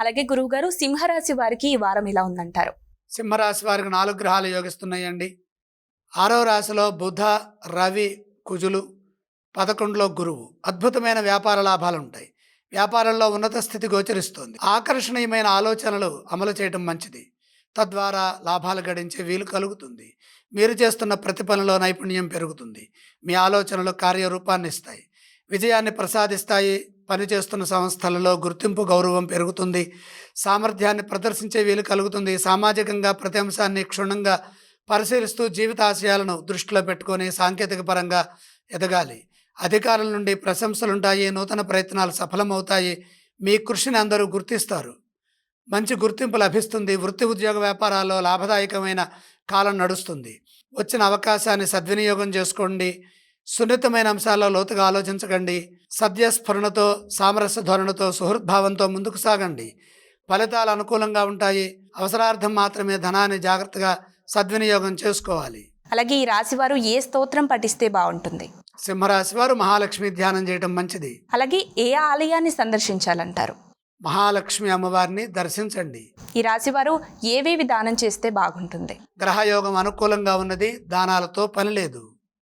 అలాగే గురువుగారు, సింహరాశి వారికి ఈ వారం ఇలా ఉందంటారు? సింహరాశి వారికి 4 గ్రహాలు యోగిస్తున్నాయండి. 6వ రాశిలో బుధ, రవి, కుజులు, 11లో గురువు. అద్భుతమైన వ్యాపార లాభాలుంటాయి. వ్యాపారంలో ఉన్నత స్థితి గోచరిస్తోంది. ఆకర్షణీయమైన ఆలోచనలు అమలు చేయటం మంచిది. తద్వారా లాభాలు గడించే వీలు కలుగుతుంది. మీరు చేస్తున్న ప్రతి పనిలో నైపుణ్యం పెరుగుతుంది. మీ ఆలోచనలు కార్యరూపాన్నిస్తాయి, విజయాన్ని ప్రసాదిస్తాయి. పనిచేస్తున్న సంస్థలలో గుర్తింపు, గౌరవం పెరుగుతుంది. సామర్థ్యాన్ని ప్రదర్శించే వీలు కలుగుతుంది. సామాజికంగా ప్రతి అంశాన్ని క్షుణ్ణంగా పరిశీలిస్తూ జీవిత ఆశయాలను దృష్టిలో పెట్టుకొని సాంకేతిక పరంగా ఎదగాలి. అధికారుల నుండి ప్రశంసలుంటాయి. నూతన ప్రయత్నాలు సఫలమవుతాయి. మీ కృషిని అందరూ గుర్తిస్తారు. మంచి గుర్తింపు లభిస్తుంది. వృత్తి, ఉద్యోగ, వ్యాపారాల్లో లాభదాయకమైన కాలం నడుస్తుంది. వచ్చిన అవకాశాన్ని సద్వినియోగం చేసుకోండి. సున్నితమైన అంశాల్లో లోతుగా ఆలోచించకండి. సద్యస్ఫురణతో, సామరస్య ధోరణితో, సుహృద్భావంతో ముందుకు సాగండి. ఫలితాలు అనుకూలంగా ఉంటాయి. అవసరార్థం మాత్రమే ధనాన్ని జాగ్రత్తగా సద్వినియోగం చేసుకోవాలి. అలాగే ఈ రాశి వారు ఏ స్తోత్రం పఠిస్తే బాగుంటుంది? సింహరాశి వారు మహాలక్ష్మి ధ్యానం చేయడం మంచిది. అలాగే ఏ ఆలయాన్ని సందర్శించాలంటారు? మహాలక్ష్మి అమ్మవారిని దర్శించండి. ఈ రాశి వారు ఏవేవి దానం చేస్తే బాగుంటుంది? గ్రహయోగం అనుకూలంగా ఉన్నది. దానాలతో పని లేదు.